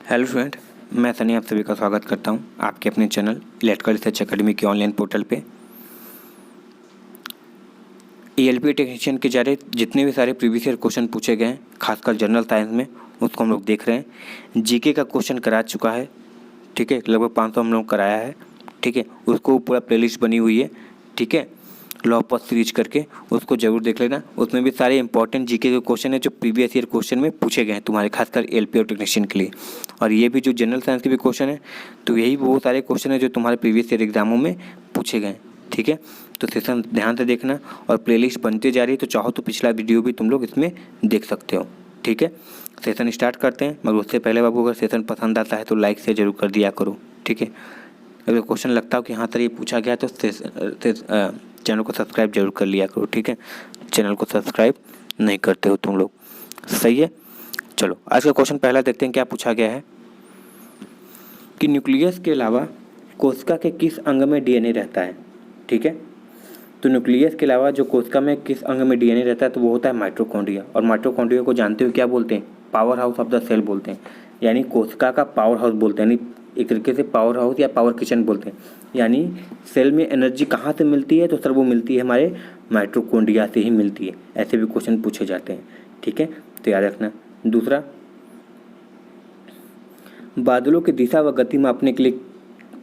Hello student, मैं सनी आप सभी का स्वागत करता हूं आपके अपने चैनल इलेक्ट्रिकल रिसर्च एकेडमी के ऑनलाइन पोर्टल पे। ईएलपी टेक्नीशियन के जितने भी सारे प्रीवियस ईयर क्वेश्चन पूछे गए हैं, खासकर जनरल साइंस में, उसको हम लोग देख रहे हैं। जीके का क्वेश्चन करा चुका है, ठीक है, लगभग 500 हम लोग कराया है, ठीक है। उसको पूरा प्लेलिस्ट बनी हुई है, ठीक है, लॉ ऑफ सीरीज करके, उसको जरूर देख लेना। उसमें भी सारे इंपॉर्टेंट जीके के क्वेश्चन है जो प्रीवियस ईयर क्वेश्चन में पूछे गए हैं तुम्हारे, खासकर एलपी और टेक्नीशियन के लिए। और ये भी जो जनरल साइंस के भी क्वेश्चन है, तो यही बहुत सारे क्वेश्चन है जो तुम्हारे प्रीवियस ईयर एग्जामों में पूछे गए हैं, ठीक है। तो सेशन ध्यान से देखना, और प्लेलिस्ट बनते जा रही है, तो चाहो तो पिछला वीडियो भी तुम लोग इसमें देख सकते हो, ठीक है। सेशन स्टार्ट करते हैं, मगर उससे पहले बाबू अगर सेशन पसंद आता है तो लाइक से जरूर कर दिया करो, ठीक है। अगर क्वेश्चन लगता हो कि हाँ सर ये पूछा गया तो चैनल को सब्सक्राइब जरूर कर लिया करो, ठीक है। चैनल को सब्सक्राइब नहीं करते हो तुम लोग, सही है। चलो आज का क्वेश्चन पहला देखते हैं, क्या पूछा गया है कि न्यूक्लियस के अलावा कोशिका के किस अंग में डीएनए रहता है, ठीक है। तो न्यूक्लियस के अलावा जो कोशिका में किस अंग में डीएनए रहता है, तो वो होता है माइटोकॉन्ड्रिया। और माइटोकॉन्ड्रिया को जानते हो क्या बोलते हैं? Power house of the cell बोलते हैं, यानी कोशिका का पावर हाउस बोलते हैं, यानी एक तरीके से पावर हाउस या पावर किचन बोलते हैं। यानी सेल में एनर्जी कहाँ से मिलती है, तो सर वो मिलती है हमारे माइटोकॉन्ड्रिया से ही मिलती है। ऐसे भी क्वेश्चन पूछे जाते हैं, ठीक है, तो याद रखना। दूसरा, बादलों की दिशा व गति मापने के लिए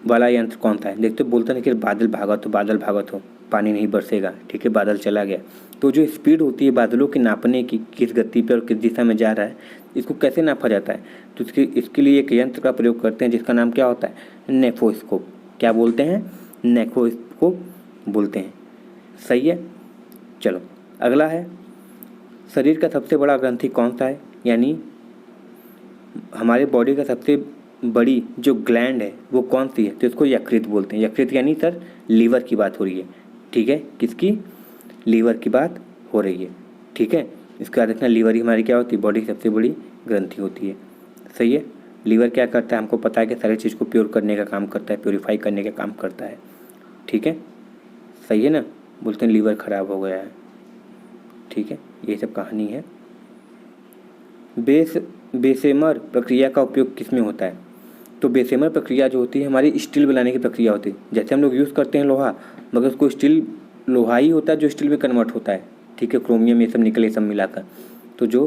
वाला यंत्र कौन सा है? देखते बोलते हैं कि बादल भागत हो पानी नहीं बरसेगा, ठीक है, बादल चला गया। तो जो स्पीड होती है बादलों की नापने की, किस गति पे और किस दिशा में जा रहा है, इसको कैसे नापा जाता है? तो इसके लिए एक यंत्र का प्रयोग करते हैं जिसका नाम क्या होता है? नेफोस्कोप। क्या बोलते हैं? नेफोस्कोप बोलते हैं, सही है। चलो अगला है, शरीर का सबसे बड़ा ग्रंथि कौन सा है? यानी हमारे बॉडी का सबसे बड़ी जो ग्लैंड है वो कौन सी है? तो इसको यकृत बोलते हैं। यकृत यानी सर लीवर की बात हो रही है, ठीक है, किसकी? लीवर की बात हो रही है, ठीक है। इसका याद रखना, लीवर ही हमारी क्या होती है? बॉडी की सबसे बड़ी ग्रंथि होती है, सही है। लीवर क्या करता है? हमको पता है कि सारी चीज़ को प्योर करने का काम करता है, प्योरीफाई करने का काम करता है, ठीक है, सही है ना। बोलते हैं लीवर खराब हो गया है, ठीक है, ये सब कहानी है। बेसेमर प्रक्रिया का उपयोग किस में होता है? तो बेसेमर प्रक्रिया जो होती है हमारी स्टील बनाने की प्रक्रिया होती है। जैसे हम लोग यूज़ करते हैं लोहा, मगर उसको स्टील लोहा ही होता है जो स्टील में कन्वर्ट होता है, ठीक है, क्रोमियम ये सब निकल, ये सब मिलाकर। तो जो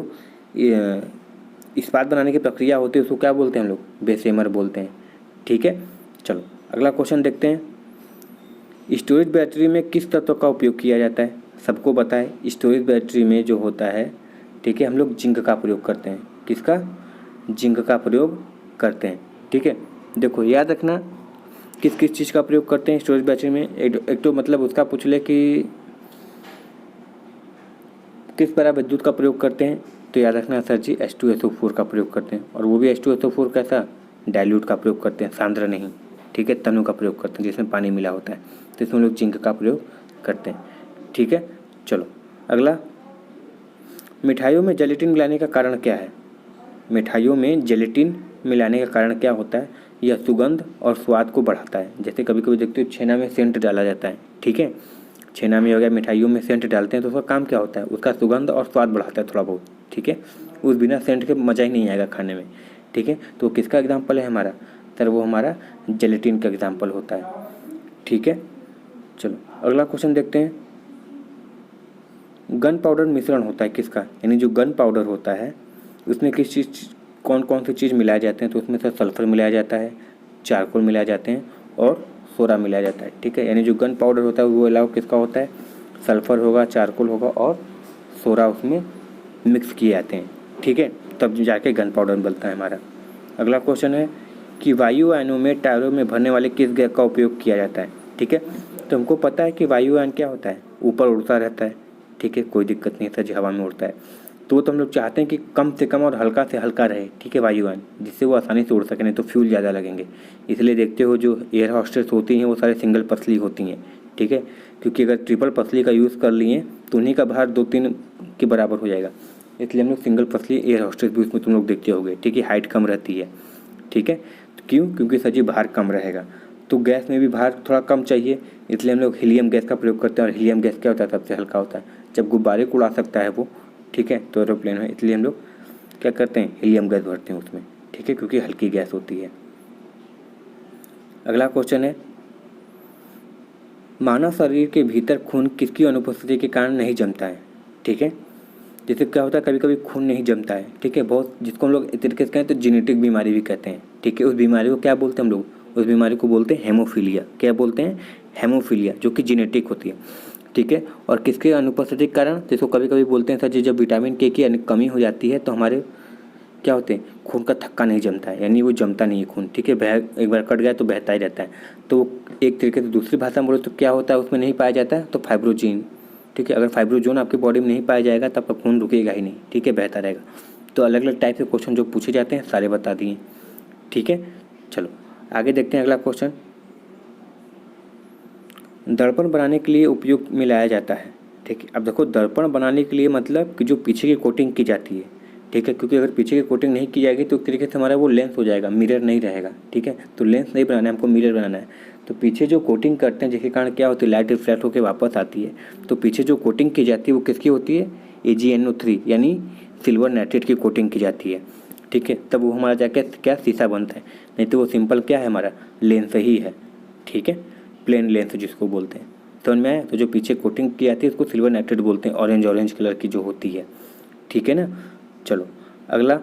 इस्पात बनाने की प्रक्रिया होती है उसको क्या बोलते हैं हम लोग? बेसेमर बोलते हैं, ठीक है। चलो अगला क्वेश्चन देखते हैं। स्टोरेज बैटरी में किस तत्व का उपयोग किया जाता है? सबको पता है स्टोरेज बैटरी में जो होता है, ठीक है, हम लोग जिंक का प्रयोग करते हैं। किसका? जिंक का प्रयोग करते हैं, ठीक है। देखो याद रखना, किस किस चीज़ का प्रयोग करते हैं स्टोरेज बैटरी में। एक तो मतलब उसका पूछ ले कि किस तरह विद्युत का प्रयोग करते हैं, तो याद रखना सर जी H2SO4 का प्रयोग करते हैं। और वो भी H2SO4 कैसा? डाइल्यूट का प्रयोग करते हैं, सांद्र नहीं, ठीक है, तनु का प्रयोग करते हैं जिसमें पानी मिला होता है। तो इसमें लोग जिंक का प्रयोग करते हैं, ठीक है। चलो अगला, मिठाइयों में जेलेटिन मिलाने का कारण क्या है? मिठाइयों में जेलेटिन मिलाने का कारण क्या होता है? यह सुगंध और स्वाद को बढ़ाता है। जैसे कभी कभी देखते हो छेना में सेंट डाला जाता है, ठीक है, छेना में हो गया, मिठाइयों में सेंट डालते हैं, तो उसका काम क्या होता है? उसका सुगंध और स्वाद बढ़ाता है थोड़ा बहुत, ठीक है। उस बिना सेंट के मज़ा ही नहीं आएगा खाने में, ठीक है। तो किसका एग्जाम्पल है हमारा? सर वो हमारा जेलेटिन का एग्जाम्पल होता है, ठीक है। चलो अगला क्वेश्चन देखते हैं। गन पाउडर मिश्रण होता है किसका? यानी जो गन पाउडर होता है उसमें किस चीज़, कौन कौन सी चीज़ मिलाए जाते हैं? तो उसमें सर सल्फ़र मिलाया जाता है, चारकोल मिलाए जाते हैं और सोडा मिलाया जाता है, ठीक है। यानी जो गन पाउडर होता है वो अलावा किसका होता है? सल्फ़र होगा, चारकोल होगा और सोडा उसमें मिक्स किए जाते हैं, ठीक है, तब जाके गन पाउडर बनता है हमारा। अगला क्वेश्चन है कि वायुयानों में टायरों में भरने वाले किस गैस का उपयोग किया जाता है, ठीक है। तो हमको पता है कि वायुयान क्या होता है? ऊपर उड़ता रहता है, ठीक है, कोई दिक्कत नहीं है, जी हवा में उड़ता है। तो हम लोग चाहते हैं कि कम से कम और हल्का से हल्का रहे, ठीक है, वायुयान, जिससे वो आसानी से उड़ सके, नहीं तो फ्यूल ज़्यादा लगेंगे। इसलिए देखते हो जो एयर हॉस्टेस होती हैं वो सारे सिंगल पसली होती हैं, ठीक है, क्योंकि अगर ट्रिपल पसली का यूज़ कर लिए तो उन्हीं का भार 2-3 के बराबर हो जाएगा। इसलिए हम लोग सिंगल पसली एयर हॉस्टेस भी उसमें तुम लोग देखते होगे, ठीक है, हाइट कम रहती है, ठीक है। तो क्यों? क्योंकि सर जी भार कम रहेगा। तो गैस में भी भार थोड़ा कम चाहिए, इसलिए हम लोग हीलियम गैस का प्रयोग करते हैं। और हीलियम गैस क्या होता है? सबसे हल्का होता है, जब गुब्बारे को उड़ा सकता है वो, ठीक है, तो एरोप्लेन है, इसलिए हम लोग क्या करते हैं? हीलियम गैस भरते हैं उसमें, ठीक है, क्योंकि हल्की गैस होती है। अगला क्वेश्चन है, मानव शरीर के भीतर खून किसकी अनुपस्थिति के कारण नहीं जमता है। ठीक है, जैसे क्या होता है कभी कभी खून नहीं जमता है, ठीक है, बहुत, जिसको हम लोग एक तरीके से कहें तो जेनेटिक बीमारी भी कहते हैं। ठीक है, उस बीमारी को क्या बोलते हैं हम लोग, उस बीमारी को बोलते हैं हेमोफीलिया। क्या बोलते हैं, हेमोफीलिया, जो कि जेनेटिक होती है। ठीक है, और किसके अनुपस्थिति के कारण, जिसको कभी कभी बोलते हैं सर जी जब विटामिन के की कमी हो जाती है तो हमारे क्या होते हैं, खून का थक्का नहीं जमता है, यानी वो जमता नहीं है खून। ठीक है, एक बार कट गया तो बहता ही रहता है। तो एक तरीके से दूसरी भाषा में बोले तो क्या होता है, उसमें नहीं पाया जाता है तो फाइब्रोजीन। ठीक है, अगर फाइब्रोजोन आपकी बॉडी में नहीं पाया जाएगा तब आपका खून रुकेगा ही नहीं। ठीक है, बहता रहेगा। तो अलग अलग टाइप के क्वेश्चन जो पूछे जाते हैं सारे बता दिए। ठीक है, चलो आगे देखते हैं अगला क्वेश्चन। दर्पण बनाने के लिए उपयोग में लाया जाता है। ठीक है, अब देखो दर्पण बनाने के लिए मतलब कि जो पीछे की कोटिंग की जाती है। ठीक है, क्योंकि अगर पीछे की कोटिंग नहीं की जाएगी तो एक तरीके से हमारा वो लेंस हो जाएगा, मिरर नहीं रहेगा। ठीक है, तो लेंस नहीं बनाना है हमको, मिरर बनाना है। तो पीछे जो कोटिंग करते हैं जिसके कारण क्या होती है, लाइट रिफ्लेक्ट होकर वापस आती है। तो पीछे जो कोटिंग की जाती है वो किसकी होती है, AgNO3 यानी सिल्वर नाइट्रेट की कोटिंग की जाती है। ठीक है, तब वो हमारा जाके क्या शीशा बनता है, नहीं तो वो सिंपल क्या है हमारा लेंस ही है। ठीक है, प्लेन लेंस जिसको बोलते हैं, समझ में आया। तो जो पीछे कोटिंग की जाती है उसको सिल्वर नाइट्रेट बोलते हैं, ऑरेंज कलर की जो होती है। ठीक है ना, चलो अगला।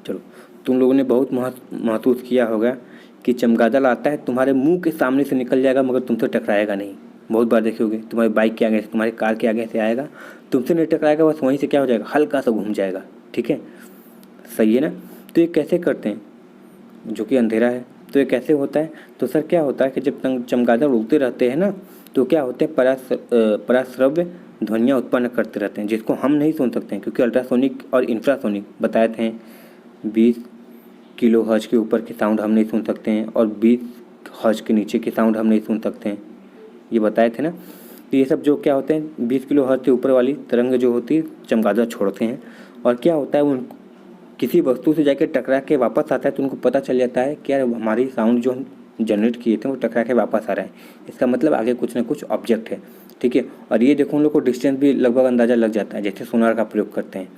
चलो, तुम लोगों ने बहुत महसूस किया होगा कि चमगादड़ आता है तुम्हारे मुंह के सामने से निकल जाएगा मगर तुमसे टकराएगा नहीं। बहुत बार देखे होगे, तुम्हारी बाइक के आगे से, तुम्हारी कार के आगे से आएगा, तुमसे नहीं टकराएगा, बस वहीं से क्या हो जाएगा, हल्का सा घूम जाएगा। ठीक है, सही है ना। तो ये कैसे करते हैं, जो कि अंधेरा है, तो ये कैसे होता है। तो सर क्या होता है कि जब चमगादड़ उड़ते रहते हैं ना तो क्या होते हैं, पराश्रव्य ध्वनियाँ उत्पन्न करते रहते हैं जिसको हम नहीं सुन सकते हैं, क्योंकि अल्ट्रासोनिक और इंफ्रासोनिक बताए थे 20 किलो हर्ट्ज के ऊपर की साउंड हम नहीं सुन सकते हैं और 20 हर्ट्ज के नीचे की साउंड हम नहीं सुन सकते हैं, ये बताए थे ना। तो ये सब जो क्या होते हैं 20 किलो हर्ट्ज के ऊपर वाली तरंग जो होती है चमगादड़ छोड़ते हैं, और क्या होता है उन किसी वस्तु से जाकर टकरा के वापस आता है तो उनको पता चल जाता है कि यार हमारी साउंड जो हम जनरेट किए थे वो टकरा के वापस आ रहा है, इसका मतलब आगे कुछ ना कुछ ऑब्जेक्ट है। ठीक है, और ये देखो उन लोग को डिस्टेंस भी लगभग अंदाज़ा लग जाता है, जैसे सोनार का प्रयोग करते हैं।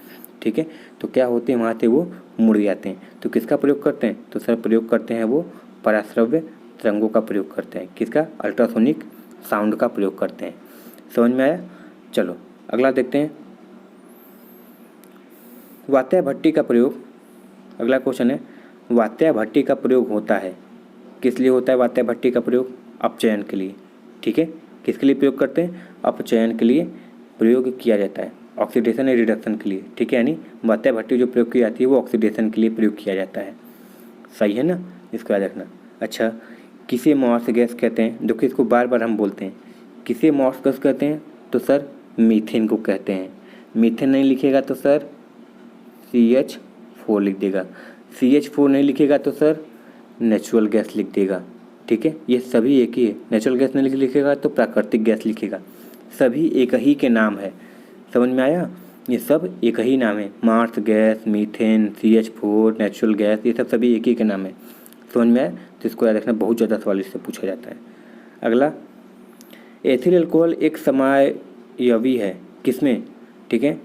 ठीक है, तो क्या होते हैं वहाँ से वो मुड़ जाते हैं। तो किसका प्रयोग करते हैं, तो सर प्रयोग करते हैं वो पराश्रव्य तरंगों का प्रयोग करते हैं। किसका, अल्ट्रासोनिक साउंड का प्रयोग करते हैं। समझ में आया। चलो अगला देखते हैं, वात्या भट्टी का प्रयोग। अगला क्वेश्चन है, वात्या भट्टी का प्रयोग होता है, किस लिए होता है वात्या भट्टी का प्रयोग, अपचयन के लिए। ठीक है, किसके लिए प्रयोग करते हैं, अपचयन के लिए प्रयोग किया जाता है, ऑक्सीडेशन या रिडक्शन के लिए। ठीक है, यानी वात्या भट्टी जो प्रयोग की जाती है वो ऑक्सीडेशन के लिए प्रयोग किया जाता है। सही है ना, इसको याद रखना। अच्छा, किसे मॉर्स गैस कहते हैं, देखो इसको बार बार हम बोलते हैं, किसे मॉर्स गैस कहते हैं, तो सर मीथेन को कहते हैं। मीथेन नहीं लिखेगा तो सर CH4 लिख देगा, CH4 नहीं लिखेगा तो सर नेचुरल गैस लिख देगा। ठीक है, ये सभी एक ही है, नेचुरल गैस नहीं लिखेगा तो प्राकृतिक गैस लिखेगा, सभी एक ही के नाम है। समझ में आया, ये सब एक ही नाम है, marsh gas, methane, CH4, natural gas, ये सब सभी एक ही के नाम है। समझ में आया, तो इसको याद रखना, बहुत ज़्यादा सवाल इससे पूछा जाता है। अगला, एथिल अल्कोहल एक समायवी है, किसमें, ठीक है,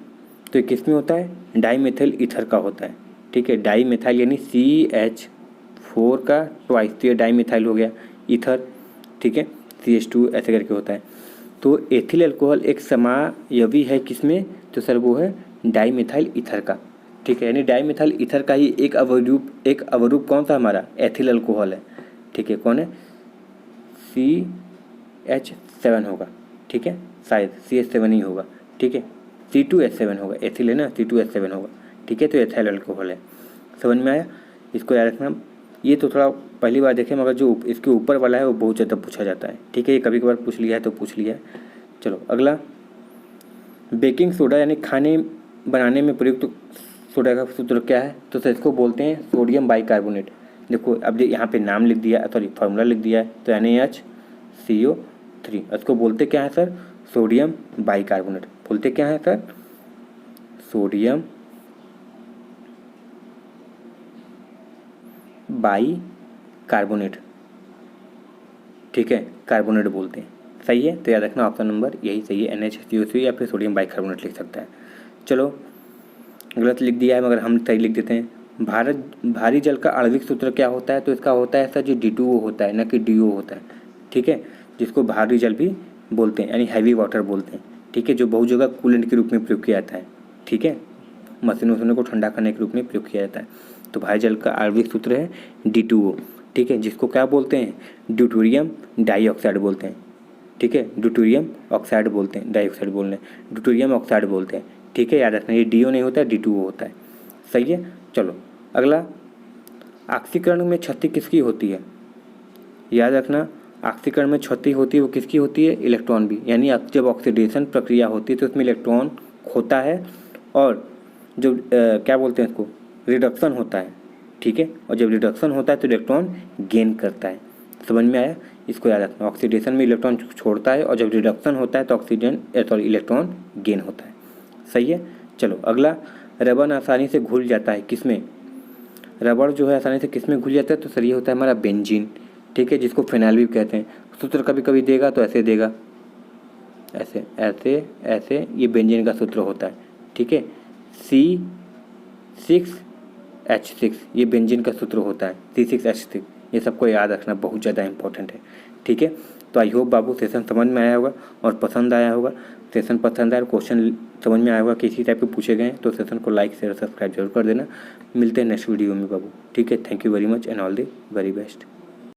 तो ये किसमें होता है, डाईमेथिल ईथर का होता है। ठीक है, डाईमेथाइल यानी CH4 का ट्वाइस, तो ये डाईमेथाइल हो गया, ईथर, ठीक है, CH2 ऐसे करके होता है। तो एथिल अल्कोहल एक समायवी है किसमें, तो सर वो है डाईमेथाइल ईथर का। ठीक है, यानी डाईमेथाइल ईथर का ही एक अवरूप कौन सा हमारा, एथिल अल्कोहल है। ठीक है, कौन है, CH7 होगा। ठीक है, शायद CH7 ही होगा। ठीक है, C2H7 होगा, एथिल है ना, C2H7 होगा। ठीक है, तो एथिल अल्कोहल है। समझ में आया, इसको याद रखना। ये तो थोड़ा पहली बार देखें, मगर जो इसके ऊपर वाला है वो बहुत ज़्यादा पूछा जाता है। ठीक है, ये कभी कभार पूछ लिया है तो पूछ लिया है। चलो अगला, बेकिंग सोडा यानी खाने बनाने में प्रयुक्त सोडा का सूत्र क्या है, तो सर इसको बोलते हैं सोडियम बाइकार्बोनेट। देखो अब यहाँ पे नाम लिख दिया, सॉरी फार्मूला लिख दिया है, तो NaHCO3, इसको बोलते क्या है सर, सोडियम बाइकार्बोनेट। बोलते क्या है सर, सोडियम बाइकार्बोनेट। ठीक है, कार्बोनेट बोलते हैं। सही है, तो याद रखना ऑप्शन नंबर यही सही है, NaHCO3 या फिर सोडियम बाइकार्बोनेट लिख सकता है। चलो गलत लिख दिया है मगर हम सही लिख देते हैं, भारी जल का आणविक सूत्र क्या होता है? तो इसका होता है सर जी D2O होता है, ना कि DO होता है। ठीक है, जिसको भारी जल भी बोलते हैं, यानी हैवी वाटर बोलते हैं। ठीक है, जो बहुत जगह कूलेंट के रूप में प्रयोग किया जाता है। ठीक है, मशीनों को ठंडा करने के रूप में प्रयोग किया जाता है। तो भारी जल का आणविक सूत्र है D2O। ठीक है, जिसको क्या बोलते हैं? ड्यूटेरियम डाइऑक्साइड बोलते हैं। ठीक है, ड्यूटेरियम ऑक्साइड बोलते हैं, डाइऑक्साइड बोल रहे हैं, ड्यूटेरियम ऑक्साइड बोलते हैं। ठीक है, याद रखना, ये DO नहीं होता है, D2O होता है। सही है। चलो अगला, ऑक्सीकरण में क्षति किसकी होती है? याद रखना, ऑक्सीकरण में क्षति होती है वो किसकी होती है? इलेक्ट्रॉन भी, यानी जब ऑक्सीडेशन प्रक्रिया होती है तो उसमें इलेक्ट्रॉन खोता है और जो क्या बोलते हैं इसको, रिडक्शन होता है। ठीक है, और जब रिडक्शन होता है तो इलेक्ट्रॉन गेन करता है। समझ में आया? इसको याद रखना, ऑक्सीडेशन में इलेक्ट्रॉन छोड़ता है और जब रिडक्शन होता है तो इलेक्ट्रॉन गेन होता है। सही है। चलो अगला, रबर आसानी से घुल जाता है किसमें? रबर जो है आसानी से किसमें घुल जाता है? तो सर ये होता है हमारा बेंजीन। ठीक है, जिसको फिनाइल भी कहते हैं। सूत्र कभी कभी देगा तो ऐसे देगा, ऐसे ऐसे ऐसे, ये बेंजीन का सूत्र होता है। ठीक है, C6H6, ये बेंजीन का सूत्र होता है, C6H6। ये सबको याद रखना, बहुत ज़्यादा इंपॉर्टेंट है। ठीक है, तो आई होप बाबू सेशन समझ में आया होगा और पसंद आया होगा। सेशन पसंद आया, क्वेश्चन समझ में आया होगा किसी टाइप के पूछे गए हैं, तो सेशन को लाइक शेयर सब्सक्राइब जरूर कर देना। मिलते हैं नेक्स्ट वीडियो में बाबू। ठीक है, thank you very much and all the very best.